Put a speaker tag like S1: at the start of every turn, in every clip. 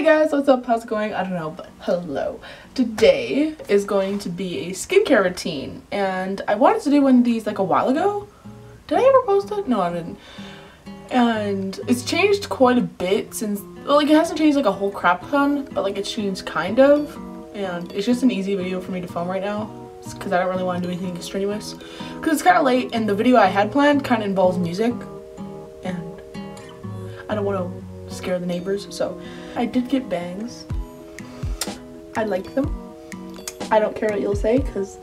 S1: Hey guys, what's up? How's it going? I don't know, but hello. Today is going to be a skincare routine, and I wanted to do one of these like a while ago. Did I ever post it? No, I didn't. And it's changed quite a bit since, well, like it hasn't changed like a whole crap ton, but like it's changed kind of. And it's just an easy video for me to film right now because I don't really want to do anything strenuous because it's kind of late, and the video I had planned kind of involves music and I don't want to scare the neighbors. So I did get bangs. I like them. I don't care what you'll say because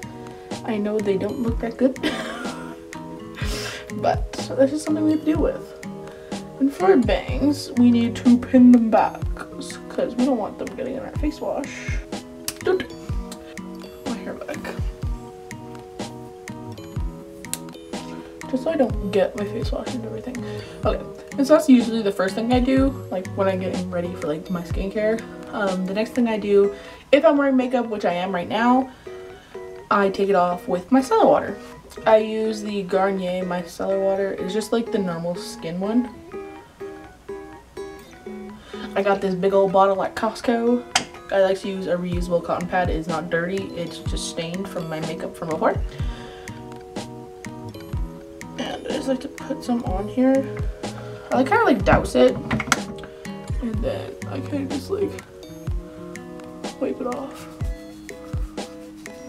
S1: I know they don't look that good. But that's just something we have to deal with. And for bangs, we need to pin them back because we don't want them getting in our face wash. My hair back. Just so I don't get my face wash and everything. Okay, and so that's usually the first thing I do, like when I'm getting ready for like my skincare. The next thing I do, if I'm wearing makeup, which I am right now, I take it off with micellar water. I use the Garnier micellar water. It's just like the normal skin one. I got this big old bottle at Costco. I like to use a reusable cotton pad. It's not dirty, it's just stained from my makeup from before. And I just like to put some on here. I kind of like douse it, and then I kind of just like wipe it off.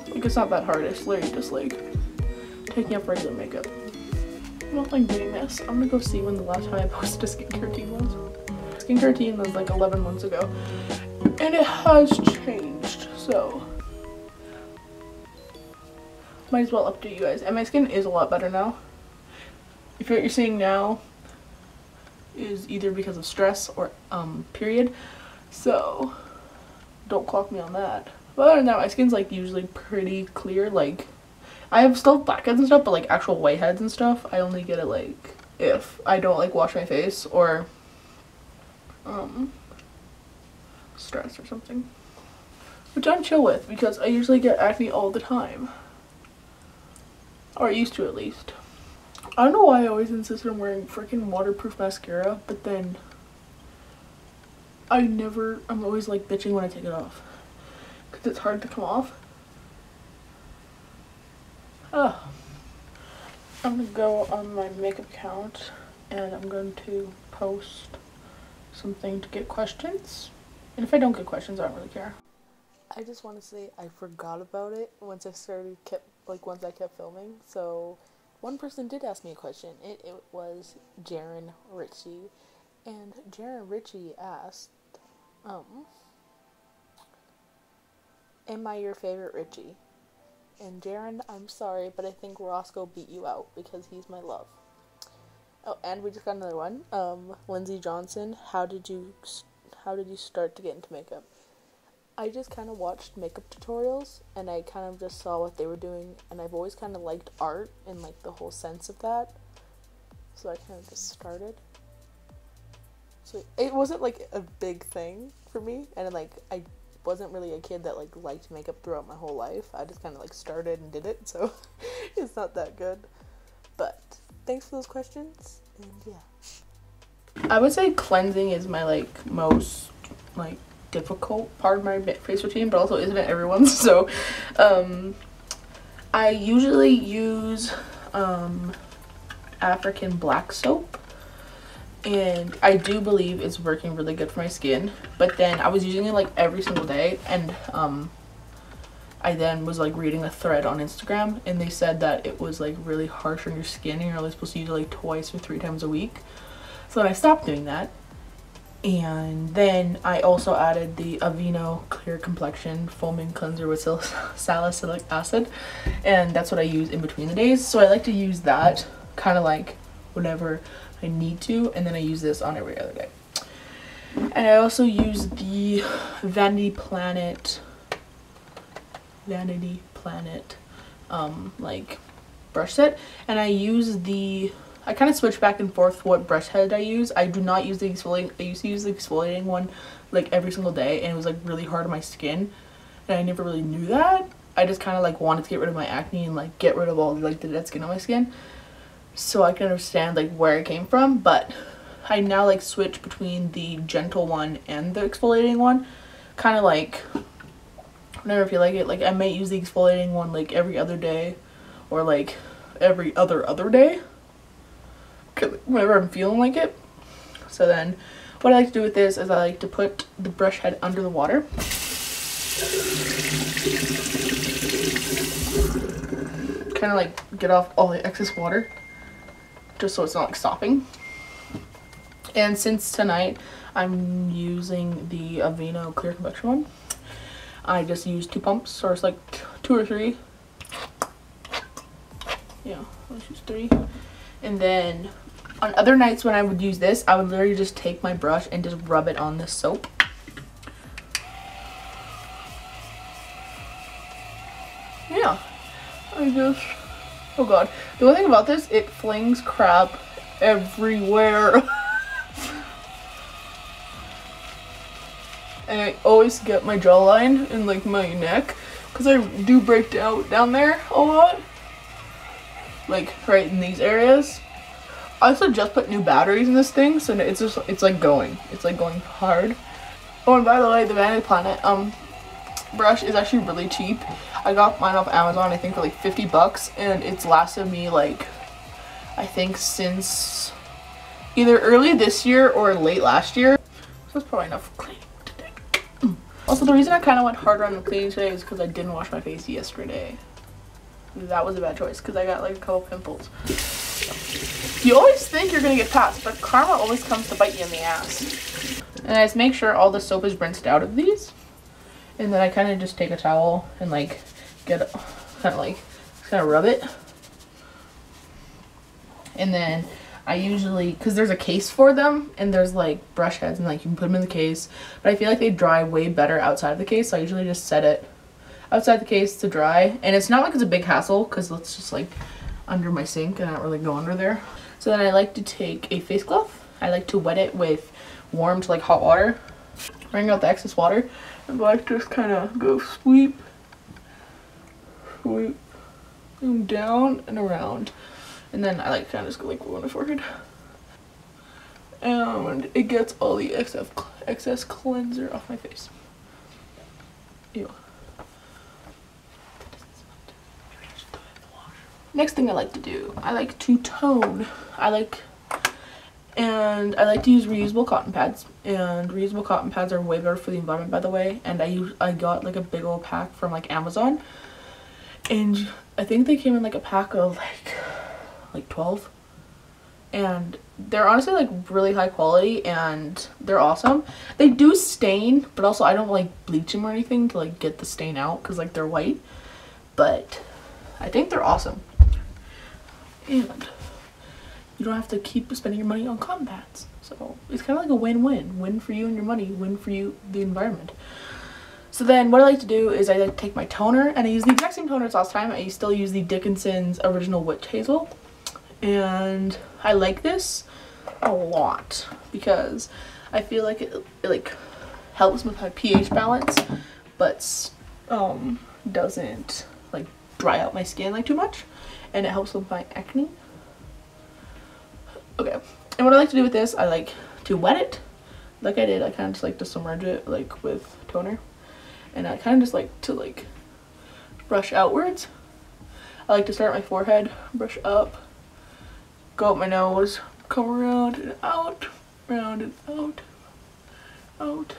S1: Like it's not that hard, it's literally just like taking off regular makeup. I don't like doing this. I'm gonna go see when the last time I posted a skincare routine was. Skincare routine was like 11 months ago, and it has changed, so might as well update you guys. And my skin is a lot better now. If what you're seeing now is either because of stress or period, so don't clock me on that. But other than that, my skin's like usually pretty clear. Like I have still blackheads and stuff, but like actual whiteheads and stuff, I only get it like if I don't like wash my face or stress or something, which I'm chill with because I usually get acne all the time, or I used to at least. I don't know why I always insist on wearing freaking waterproof mascara, but then I'm always like bitching when I take it off because it's hard to come off. I'm gonna go on my makeup account and I'm going to post something to get questions. And if I don't get questions, I don't really care. I just want to say I forgot about it once I kept filming. So one person did ask me a question. It was Jaren Ritchie. And Jaren Ritchie asked, am I your favorite Ritchie? And Jaren, I'm sorry, but I think Roscoe beat you out because he's my love. Oh, and we just got another one. Lindsay Johnson, how did you start to get into makeup? I just kind of watched makeup tutorials, and I kind of just saw what they were doing, and I've always kind of liked art and like the whole sense of that. So I kind of just started. So it wasn't like a big thing for me, and like I wasn't really a kid that like liked makeup throughout my whole life. I just kind of like started and did it, so it's not that good. But thanks for those questions, and yeah. I would say cleansing is my like most like difficult part of my face routine, but also isn't it everyone's? So I usually use African black soap, and I do believe it's working really good for my skin. But then I was using it like every single day, and I then was like reading a thread on Instagram, and they said that it was like really harsh on your skin and you're only supposed to use it like twice or 3 times a week. So then I stopped doing that, and then I also added the Aveeno Clear Complexion Foaming Cleanser with salicylic acid, and that's what I use in between the days. So I like to use that kind of like whenever I need to, and then I use this on every other day. And I also use the Vanity Planet like brush set, and I kind of switch back and forth what brush head I use. I do not use the exfoliating. I used to use the exfoliating one like every single day, and it was like really hard on my skin, and I never really knew that. I just kind of like wanted to get rid of my acne and like get rid of all like the dead skin on my skin, so I can understand like where it came from. But I now like switch between the gentle one and the exfoliating one, kind of like whenever I feel like it. Like I might use the exfoliating one like every other day, or like every other day, whenever I'm feeling like it. So then what I like to do with this is I like to put the brush head under the water. Kind of like get off all the excess water, just so it's not like stopping. And since tonight I'm using the Aveeno clear complexion one, I just use 2 pumps, or it's like 2 or 3. Yeah, let's use 3. And then on other nights when I would use this, I would literally just take my brush and just rub it on the soap. Yeah, I just, oh god. The one thing about this, it flings crap everywhere. And I always get my jawline and like my neck, because I do break down there a lot. Like right in these areas. I also just put new batteries in this thing, so it's like going hard. Oh, and by the way, the Vanity Planet brush is actually really cheap. I got mine off Amazon, I think for like 50 bucks, and it's lasted me like, I think since either early this year or late last year. So it's probably enough cleaning today. Also, the reason I kind of went harder on the cleaning today is because I didn't wash my face yesterday. That was a bad choice because I got like a couple pimples. You always think you're gonna get past, but karma always comes to bite you in the ass. And I just make sure all the soap is rinsed out of these, and then I kind of just take a towel and like get kind of rub it. And then I usually, because there's a case for them and there's like brush heads and like you can put them in the case, but I feel like they dry way better outside of the case, so I usually just set it outside the case to dry. And it's not like it's a big hassle because it's just like under my sink and I don't really go under there. So then I like to take a face cloth. I like to wet it with warm to like hot water, wring out the excess water, and I just kind of go sweep down and around, and then I like kind of just go like on my forehead, and it gets all the excess cleanser off my face. Ew. Next thing I like to do, I like to tone. I like to use reusable cotton pads, and reusable cotton pads are way better for the environment, by the way. And I got like a big old pack from like Amazon, and I think they came in like a pack of like 12, and they're honestly like really high quality and they're awesome. They do stain, but also I don't like bleach them or anything to like get the stain out because like they're white, but I think they're awesome. And you don't have to keep spending your money on cotton pads. So it's kind of like a win-win. Win for you and your money, win for you, the environment. So then what I like to do is I like to take my toner, and I use the exact same toner as last time. I still use the Dickinson's Original Witch Hazel. And I like this a lot because I feel like it like helps with my pH balance, but doesn't like dry out my skin like too much, and it helps with my acne. Okay, and what I like to do with this, I like to wet it like I did. I kind of just like to submerge it like with toner, and I kind of just like to like brush outwards. I like to start at my forehead, brush up, go up my nose, come around and out, round and out, out.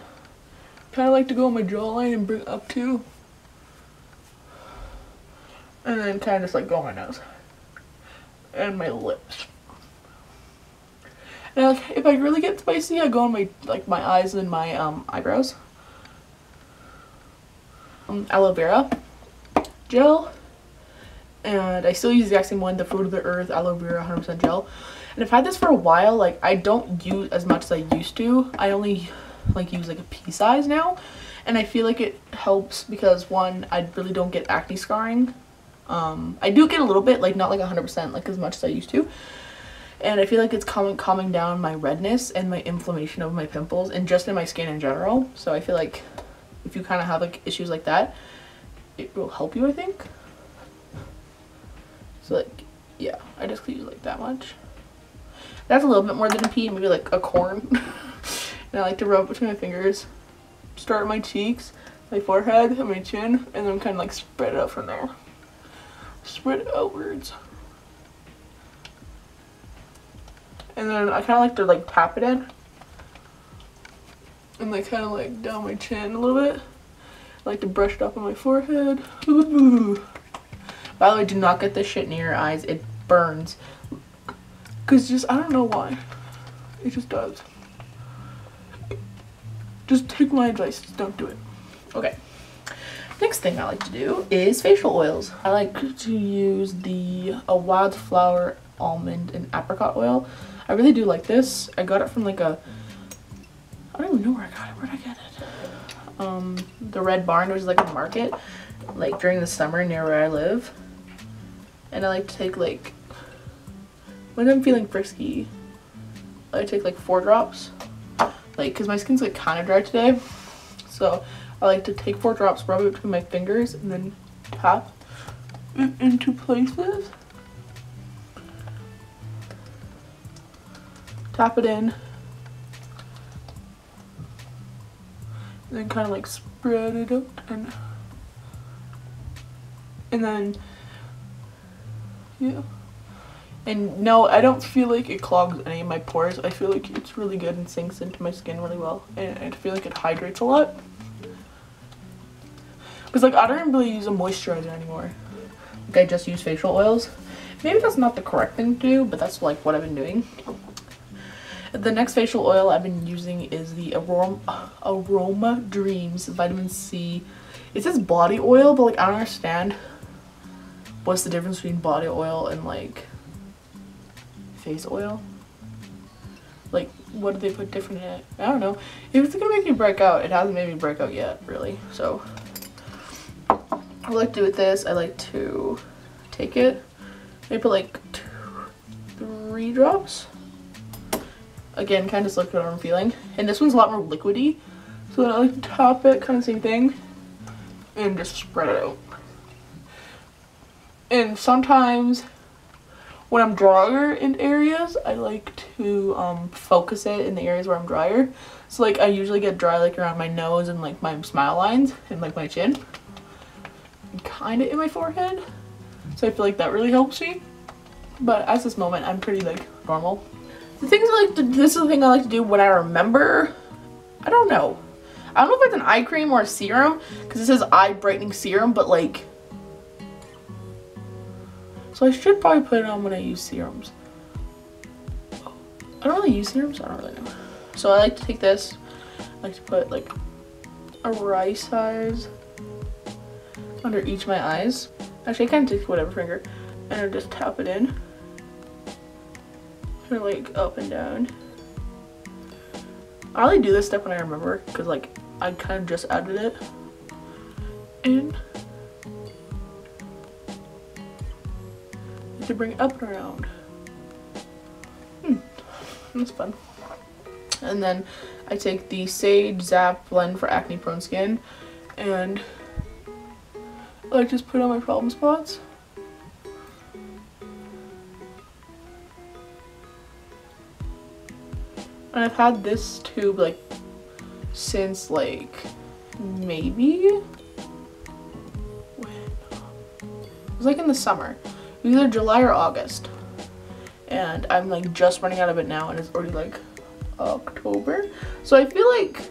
S1: Kind of like to go on my jawline and bring it up too, and then kind of just like go on my nose and my lips. And like, if I really get spicy, I go on my my eyes and my eyebrows. Aloe vera gel, and I still use the exact same one, the Fruit of the Earth aloe vera 100% gel. And I've had this for a while. Like, I don't use as much as I used to. I only like use like a pea size now, and I feel like it helps because one, I really don't get acne scarring. I do get a little bit, like not like 100% like as much as I used to. And I feel like it's calming down my redness and my inflammation of my pimples and just in my skin in general. So I feel like if you kind of have like issues like that, it will help you, I think. So like, yeah, I just use like that much. That's a little bit more than a pea, maybe like a corn. And I like to rub it between my fingers. Start at my cheeks, my forehead, and my chin, and then kind of like spread it out from there. Spread it outwards. And then I kind of like to like tap it in. And like kind of like down my chin a little bit. I like to brush it up on my forehead. Ooh. By the way, do not get this shit near your eyes. It burns. Cause just, I don't know why. It just does. Just take my advice, just don't do it. Okay. Next thing I like to do is facial oils. I like to use the wildflower, almond, and apricot oil. I really do like this. I got it from like a, I don't even know where I got it. Where'd I get it? The Red Barn, which is like a market, like during the summer near where I live. And I like to take like, when I'm feeling frisky, I take like 4 drops. Like, cause my skin's like kind of dry today. So I like to take 4 drops, rub it between my fingers, and then tap it into places. Tap it in. And then kind of like spread it out, and then yeah. And no, I don't feel like it clogs any of my pores. I feel like it's really good and sinks into my skin really well, and I feel like it hydrates a lot. Because like I don't really use a moisturizer anymore. Like I just use facial oils. Maybe that's not the correct thing to do, but that's like what I've been doing. The next facial oil I've been using is the Aroma Dreams Vitamin C. It says body oil, but like I don't understand what's the difference between body oil and like face oil. Like what do they put different in it? I don't know. If it's gonna make me break out, it hasn't made me break out yet, really. So I like to do with this. I like to take it. I put like 3 drops. Again, kind of just look at what I'm feeling. And this one's a lot more liquidy. So then I like to top it, kind of same thing. And just spread it out. And sometimes when I'm drier in areas, I like to focus it in the areas where I'm drier. So like I usually get dry like around my nose and like my smile lines and like my chin. And kind of in my forehead. So I feel like that really helps me. But at this moment, I'm pretty like normal. The things I like to, this is the thing I like to do when I remember. I don't know. I don't know if it's an eye cream or a serum, because it says eye brightening serum, but like, so I should probably put it on when I use serums. I don't really use serums, I don't really know. So I like to take this, I like to put like a rice size under each of my eyes. Actually I kind of take whatever finger and I just tap it in. Like up and down. I only do this step when I remember, because like I kind of just added it in to bring it up and around. That's fun. And then I take the Sage Zap blend for acne prone skin, and I like just put on my problem spots. And I've had this tube like since like maybe when it was like in the summer, either July or August, and I'm like just running out of it now, and it's already like October. So I feel like,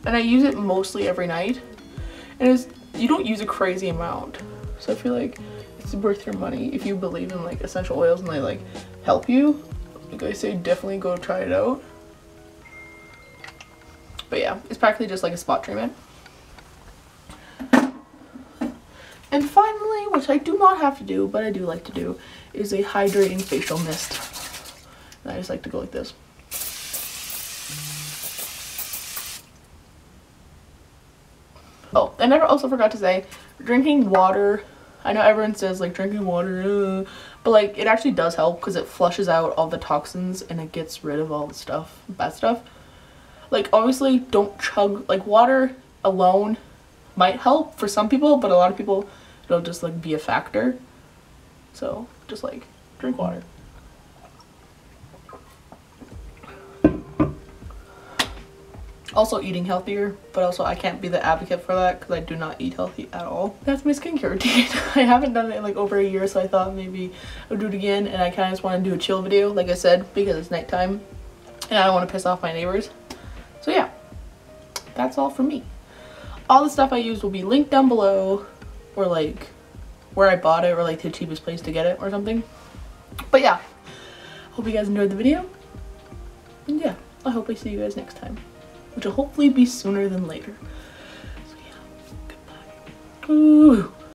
S1: and I use it mostly every night, and it's, you don't use a crazy amount, so I feel like it's worth your money if you believe in like essential oils and they like help you. Like I say, definitely go try it out. But yeah, it's practically just like a spot treatment. And finally, which I do not have to do, but I do like to do, is a hydrating facial mist. And I just like to go like this. Oh, I never also forgot to say, drinking water. I know everyone says like drinking water, but like it actually does help because it flushes out all the toxins and it gets rid of all the stuff, bad stuff. Like obviously don't chug, like water alone might help for some people, but a lot of people it'll just like be a factor. So just like drink water. Also eating healthier, but also I can't be the advocate for that because I do not eat healthy at all. That's my skincare routine. I haven't done it in like over a year, so I thought maybe I would do it again, and I kind of just want to do a chill video, like I said, because it's nighttime and I don't want to piss off my neighbors. So yeah, that's all for me. All the stuff I use will be linked down below, or like where I bought it, or like the cheapest place to get it or something. But yeah, hope you guys enjoyed the video, and yeah, I hope I see you guys next time, which will hopefully be sooner than later. So yeah, goodbye. Ooh.